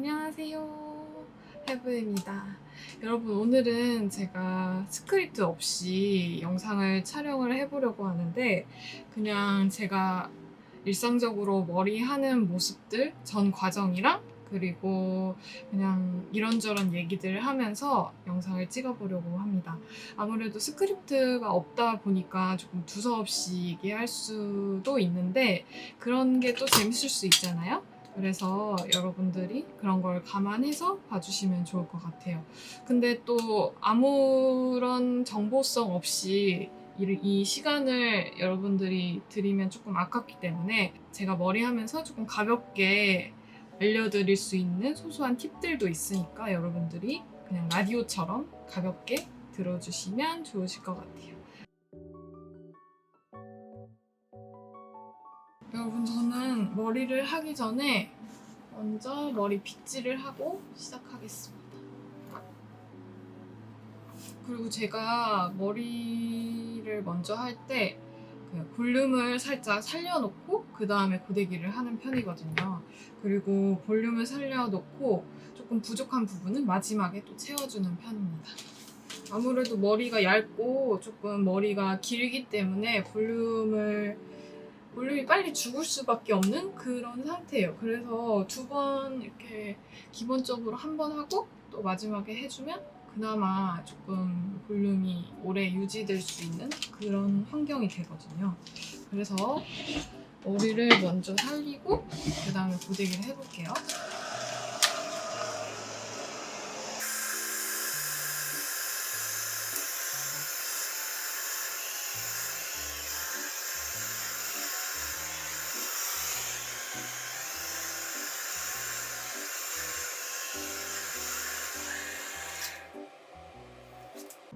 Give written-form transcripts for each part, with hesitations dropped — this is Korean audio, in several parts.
안녕하세요. 해브입니다. 여러분, 오늘은 제가 스크립트 없이 영상을 촬영을 해보려고 하는데, 그냥 제가 일상적으로 머리 하는 모습들, 전 과정이랑 그리고 그냥 이런저런 얘기들을 하면서 영상을 찍어보려고 합니다. 아무래도 스크립트가 없다 보니까 조금 두서없이 얘기할 수도 있는데, 그런 게 또 재밌을 수 있잖아요. 그래서 여러분들이 그런 걸 감안해서 봐주시면 좋을 것 같아요. 근데 또 아무런 정보성 없이 이 시간을 여러분들이 드리면 조금 아깝기 때문에 제가 머리 하면서 조금 가볍게 알려드릴 수 있는 소소한 팁들도 있으니까 여러분들이 그냥 라디오처럼 가볍게 들어주시면 좋으실 것 같아요. 여러분, 저는 머리를 하기 전에 먼저 머리 빗질을 하고 시작하겠습니다. 그리고 제가 머리를 먼저 할 때 볼륨을 살짝 살려놓고 그 다음에 고데기를 하는 편이거든요. 그리고 볼륨을 살려놓고 조금 부족한 부분은 마지막에 또 채워주는 편입니다. 아무래도 머리가 얇고 조금 머리가 길기 때문에 볼륨이 빨리 죽을 수밖에 없는 그런 상태예요. 그래서 두 번 이렇게 기본적으로 한 번 하고 또 마지막에 해주면 그나마 조금 볼륨이 오래 유지될 수 있는 그런 환경이 되거든요. 그래서 머리를 먼저 살리고 그 다음에 고데기를 해볼게요.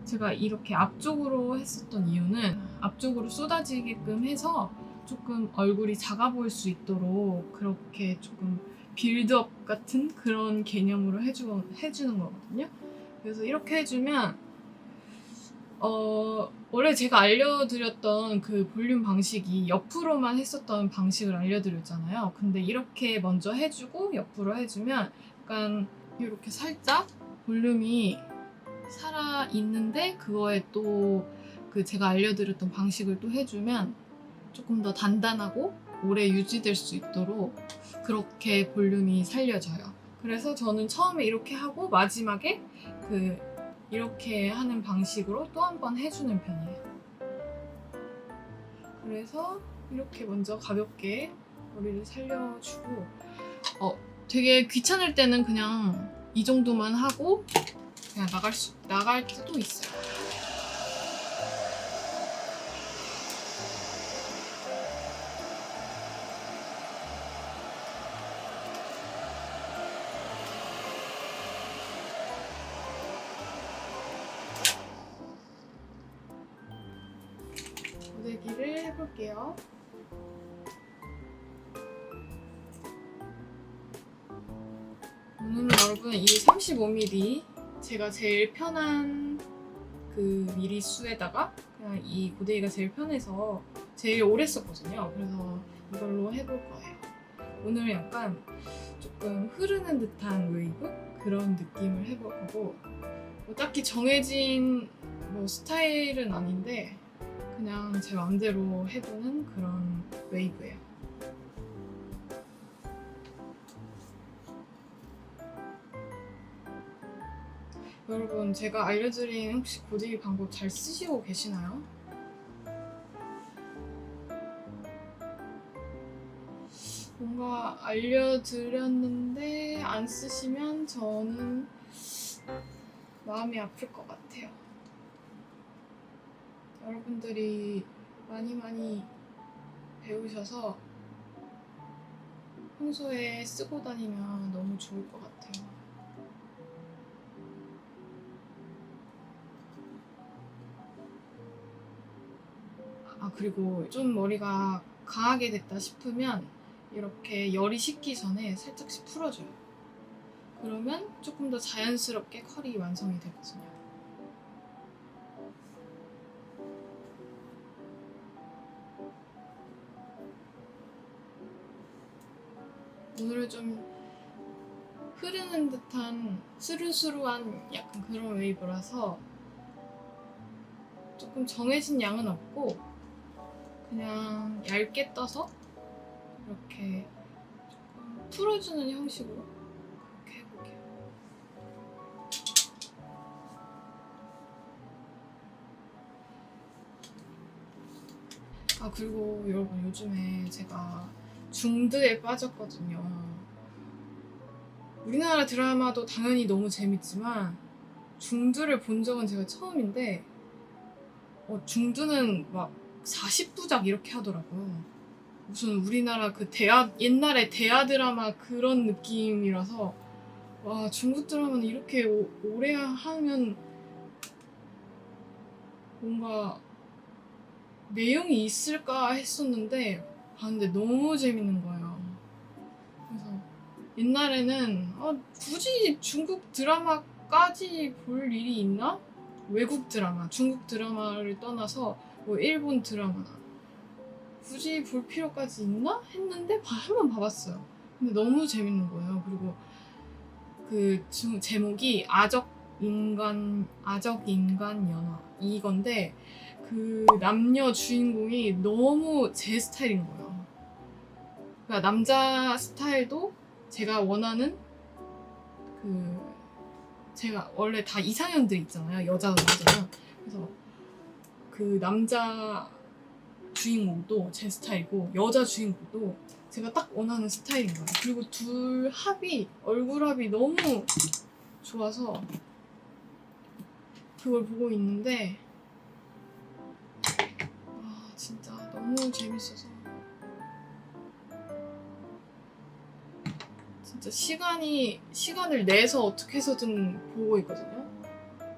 제가 이렇게 앞쪽으로 했었던 이유는 앞쪽으로 쏟아지게끔 해서 조금 얼굴이 작아 보일 수 있도록 그렇게 조금 빌드업 같은 그런 개념으로 해주는 거거든요. 그래서 이렇게 해주면 원래 제가 알려드렸던 그 볼륨 방식이 옆으로만 했었던 방식을 알려드렸잖아요. 근데 이렇게 먼저 해주고 옆으로 해주면 약간 이렇게 살짝 볼륨이 살아 있는데 그거에 또 그 제가 알려드렸던 방식을 또 해주면 조금 더 단단하고 오래 유지될 수 있도록 그렇게 볼륨이 살려져요. 그래서 저는 처음에 이렇게 하고 마지막에 이렇게 하는 방식으로 또 한 번 해주는 편이에요. 그래서 이렇게 먼저 가볍게 머리를 살려주고 되게 귀찮을 때는 그냥 이 정도만 하고 그냥 나갈 때도 있어요. 고데기를 해볼게요. 오늘은 여러분 이 35mm 제가 제일 편한 그 미리 수에다가 그냥 이 고데기가 제일 편해서 제일 오래 썼거든요. 그래서 이걸로 해볼 거예요. 오늘 약간 조금 흐르는 듯한 웨이브? 그런 느낌을 해볼 거고 뭐 딱히 정해진 뭐 스타일은 아닌데 그냥 제 마음대로 해보는 그런 웨이브예요. 여러분, 제가 알려드린 혹시 고데기 방법 잘 쓰시고 계시나요? 뭔가 알려드렸는데 안 쓰시면 저는 마음이 아플 것 같아요. 여러분들이 많이 배우셔서 평소에 쓰고 다니면 너무 좋을 것 같아요. 그리고 좀 머리가 강하게 됐다 싶으면 이렇게 열이 식기 전에 살짝씩 풀어줘요. 그러면 조금 더 자연스럽게 컬이 완성이 되거든요. 오늘은 좀 흐르는 듯한 스르스르한 약간 그런 웨이브라서 조금 정해진 양은 없고 그냥 얇게 떠서 이렇게 조금 풀어주는 형식으로 그렇게 해볼게요. 아 그리고 여러분 요즘에 제가 중드에 빠졌거든요. 우리나라 드라마도 당연히 너무 재밌지만 중드를 본 적은 제가 처음인데 중드는 막 40부작 이렇게 하더라고요. 무슨 우리나라 그 옛날에 대하 드라마 그런 느낌이라서 와 중국 드라마는 이렇게 오래 하면 뭔가 내용이 있을까 했었는데 봤는데 너무 재밌는 거예요. 그래서 옛날에는 굳이 중국 드라마까지 볼 일이 있나? 외국 드라마, 중국 드라마를 떠나서 뭐 일본 드라마나 굳이 볼 필요까지 있나? 했는데 한번 봐봤어요. 근데 너무 재밌는 거예요. 그리고 그 제목이 아적 인간 연화 이건데 그 남녀 주인공이 너무 제 스타일인 거예요. 그러니까 남자 스타일도 제가 원하는 제가 원래 다 이상형들 있잖아요. 여자잖아요. 그래서 그 남자 주인공도 제 스타일이고 여자 주인공도 제가 딱 원하는 스타일인 거예요. 그리고 둘 얼굴 합이 너무 좋아서 그걸 보고 있는데 진짜 너무 재밌어서 진짜 시간을 내서 어떻게 해서든 보고 있거든요.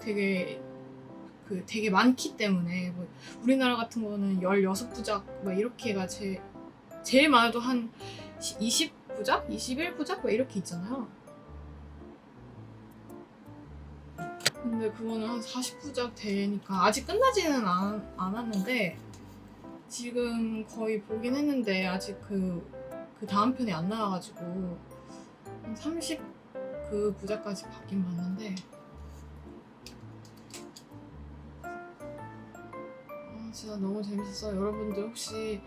되게 많기 때문에 뭐 우리나라 같은 거는 16부작 막 이렇게가 제일 많아도 한 20부작? 21부작? 막 이렇게 있잖아요. 근데 그거는 한 40부작 되니까 아직 끝나지는 않았는데 지금 거의 보긴 했는데 아직 그 다음 편이 안 나와가지고 한 30 그 부작까지 봤긴 봤는데 진짜 너무 재밌었어요. 여러분들 혹시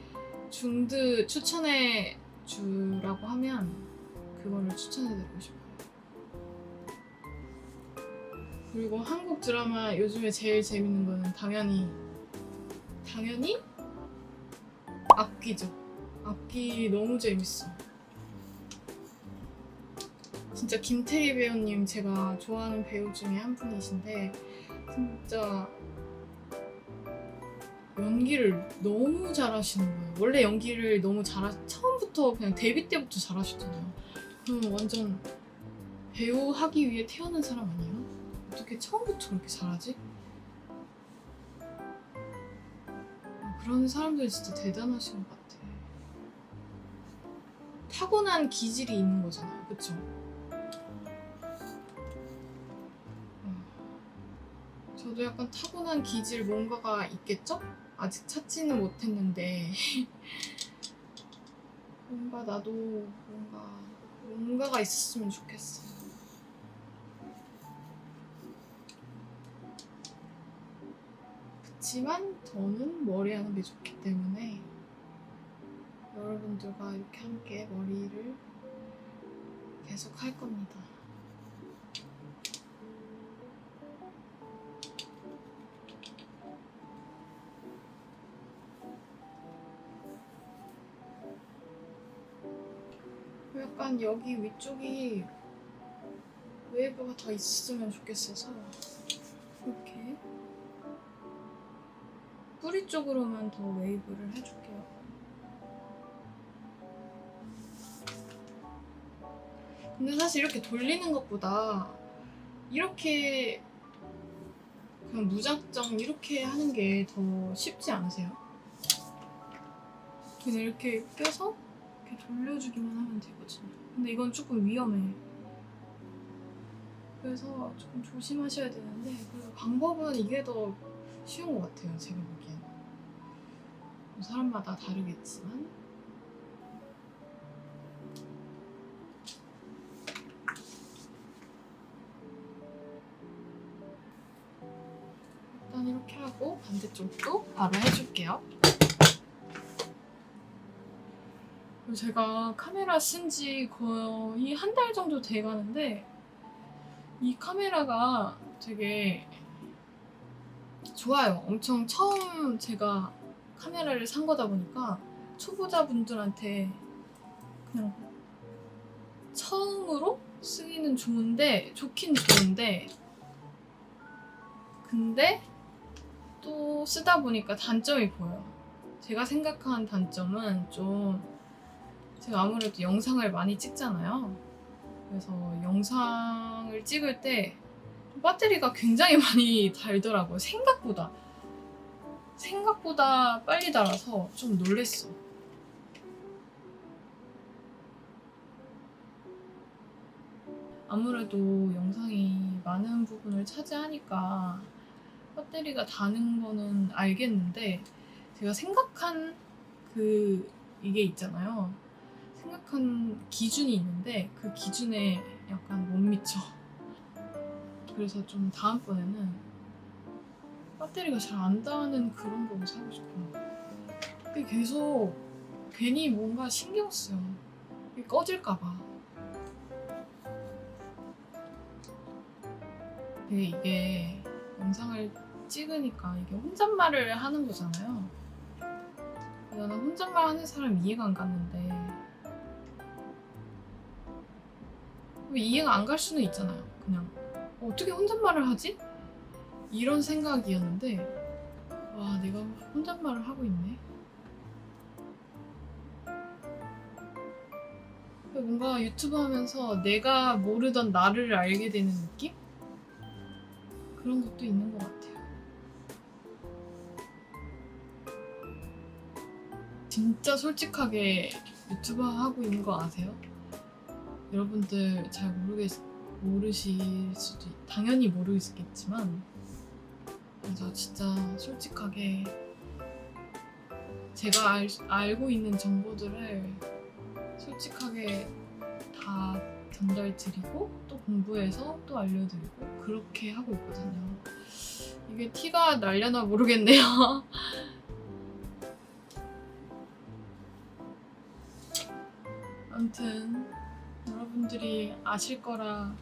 중드 추천해 주라고 하면 그거를 추천해드리고 싶어요. 그리고 한국 드라마 요즘에 제일 재밌는 거는 당연히 앞귀죠. 앞귀 너무 재밌어. 진짜 김태희 배우님 제가 좋아하는 배우 중에 한 분이신데 진짜 연기를 너무 잘하시는 거예요. 원래 연기를 너무 처음부터 그냥 데뷔 때부터 잘하셨잖아요. 그럼 완전 배우 하기 위해 태어난 사람 아니에요? 어떻게 처음부터 그렇게 잘하지? 그런 사람들이 진짜 대단하신 것 같아. 타고난 기질이 있는 거잖아요. 그쵸? 저도 약간 타고난 기질 뭔가가 있겠죠? 아직 찾지는 못했는데 뭔가 나도 뭔가가 있었으면 좋겠어. 그치만 저는 머리하는 게 좋기 때문에 여러분들과 이렇게 함께 머리를 계속 할 겁니다. 약간 여기 위쪽이 웨이브가 더 있으면 좋겠어서 이렇게 뿌리 쪽으로만 더 웨이브를 해줄게요. 근데 사실 이렇게 돌리는 것보다 이렇게 그냥 무작정 이렇게 하는 게 더 쉽지 않으세요? 그냥 이렇게 껴서 이렇게 돌려주기만 하면 되거든요. 근데 이건 조금 위험해. 그래서 조금 조심하셔야 되는데 그래서 방법은 이게 더 쉬운 것 같아요. 제가 보기엔. 사람마다 다르겠지만 일단 이렇게 하고 반대쪽도 바로 해줄게요. 제가 카메라 쓴 지 거의 한 달 정도 돼가는데 이 카메라가 되게 좋아요. 엄청 처음 제가 카메라를 산 거다 보니까 초보자분들한테 그냥 처음으로 쓰기는 좋은데 좋긴 좋은데 근데 또 쓰다 보니까 단점이 보여요. 제가 생각한 단점은 좀 제가 아무래도 영상을 많이 찍잖아요. 그래서 영상을 찍을 때 배터리가 굉장히 많이 닳더라고요. 생각보다 빨리 닳아서 좀 놀랬어. 아무래도 영상이 많은 부분을 차지하니까 배터리가 닳는 거는 알겠는데 제가 생각한 이게 있잖아요. 생각한 기준이 있는데 그 기준에 약간 못 미쳐. 그래서 좀 다음번에는 배터리가 잘 안 닿는 그런 거 사고 싶어요. 근데 계속 괜히 뭔가 신경 써요. 이게 꺼질까봐. 근데 이게 영상을 찍으니까 이게 혼잣말을 하는 거잖아요. 나는 혼잣말 하는 사람 이해가 안 갔는데 이해가 안 갈 수는 있잖아요. 그냥 어떻게 혼잣말을 하지? 이런 생각이었는데 와 내가 혼잣말을 하고 있네. 뭔가 유튜브 하면서 내가 모르던 나를 알게 되는 느낌? 그런 것도 있는 것 같아요. 진짜 솔직하게 유튜브 하고 있는 거 아세요? 여러분들 잘 모르실 수도 당연히 모르겠지만 저 진짜 솔직하게 제가 알고 있는 정보들을 솔직하게 다 전달드리고 또 공부해서 또 알려드리고 그렇게 하고 있거든요. 이게 티가 날려나 모르겠네요. 아무튼 여러분들이 아실 거라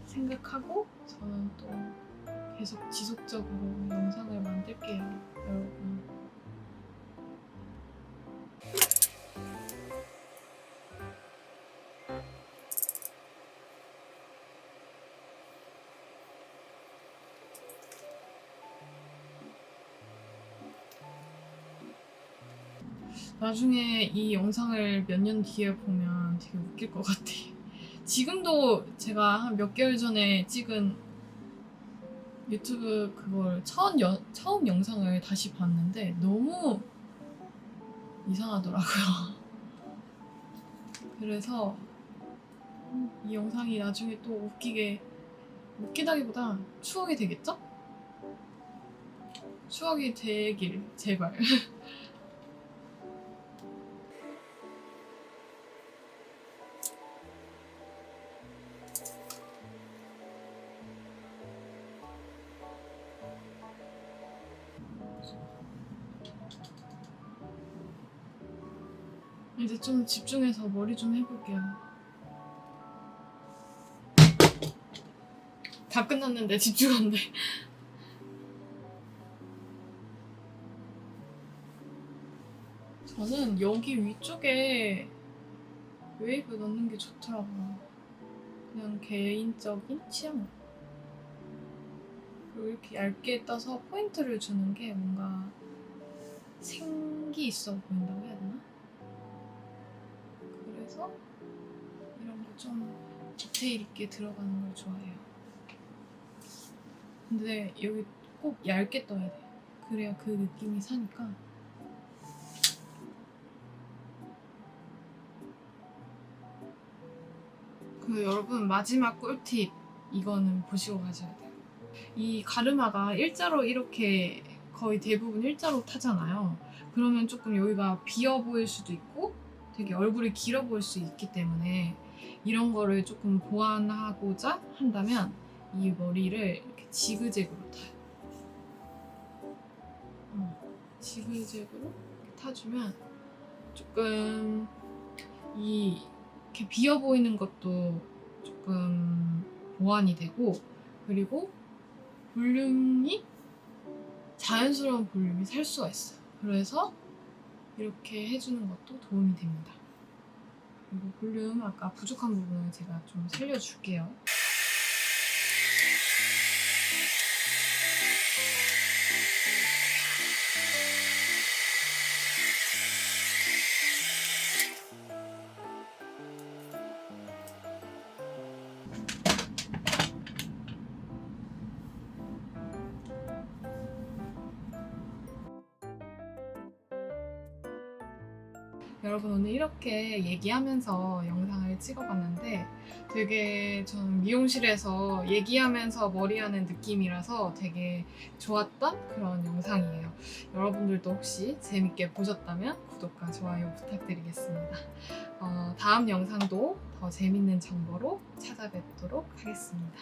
생각하고 저는 또 계속 지속적으로 영상을 만들게요, 여러분. 나중에 이 영상을 몇 년 뒤에 보면 되게 웃길 것 같아. 지금도 제가 한 몇 개월 전에 찍은 유튜브 그걸 처음 영상을 다시 봤는데 너무 이상하더라고요. 그래서 이 영상이 나중에 또 웃기다기보다 추억이 되겠죠? 추억이 되길 제발. 이제 좀 집중해서 머리 좀 해볼게요. 다 끝났는데 집중한데. 저는 여기 위쪽에 웨이브 넣는 게 좋더라고요. 그냥 개인적인 취향. 그리고 이렇게 얇게 떠서 포인트를 주는 게 뭔가 생기 있어 보인다고 해야 되나? 그래서 이런 거 좀 디테일 있게 들어가는 걸 좋아해요. 근데 여기 꼭 얇게 떠야 돼. 그래야 그 느낌이 사니까. 그 여러분 마지막 꿀팁 이거는 보시고 가셔야 돼요. 이 가르마가 일자로 이렇게 거의 대부분 일자로 타잖아요. 그러면 조금 여기가 비어 보일 수도 있고 되게 얼굴이 길어 보일 수 있기 때문에 이런 거를 조금 보완하고자 한다면 이 머리를 이렇게 지그재그로 타요. 지그재그로 타주면 조금 이렇게 비어 보이는 것도 조금 보완이 되고, 그리고 볼륨이 자연스러운 볼륨이 살 수가 있어요. 그래서 이렇게 해주는 것도 도움이 됩니다. 그리고 볼륨 아까 부족한 부분을 제가 좀 살려줄게요. 여러분, 오늘 이렇게 얘기하면서 영상을 찍어봤는데 되게 저는 미용실에서 얘기하면서 머리하는 느낌이라서 되게 좋았던 그런 영상이에요. 여러분들도 혹시 재밌게 보셨다면 구독과 좋아요 부탁드리겠습니다. 다음 영상도 더 재밌는 정보로 찾아뵙도록 하겠습니다.